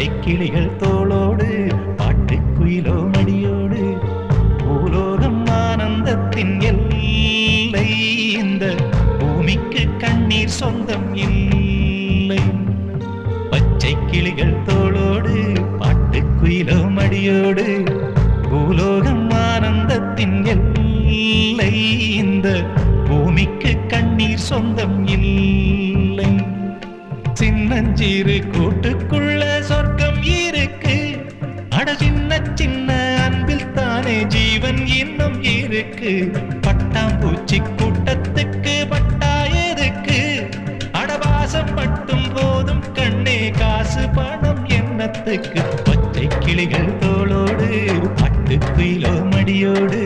பச்சை கிளிகள் தோளோடு பாட்டுக்குயிலோ மடியோடு பூலோகம் ஆனந்தத்தின் எல்லை இந்த பூமிக்கு கண்ணீர் சொந்தம் இல்லை பச்சை கிளிகள் தோளோடு பாட்டுக்குயிலோ மடியோடு பூலோகம் ஆனந்தத்தின் எல்லை இந்த பூமிக்கு கண்ணீர் சொந்தம் இல்லை சின்னஞ்சீரு கூட்டுக்குள்ள சொர்க்கம் இருக்கு அட சின்ன சின்ன அன்பில் தானே ஜீவன் இன்னும் இருக்கு பட்டாம்பூச்சி கூட்டத்துக்கு பட்டா எதுக்கு அடவாசம் மட்டும் போதும் கண்ணே காசு பணம் என்னத்துக்கு பச்சை கிளிகள் தோளோடு பட்டுக்குயிலோ மடியோடு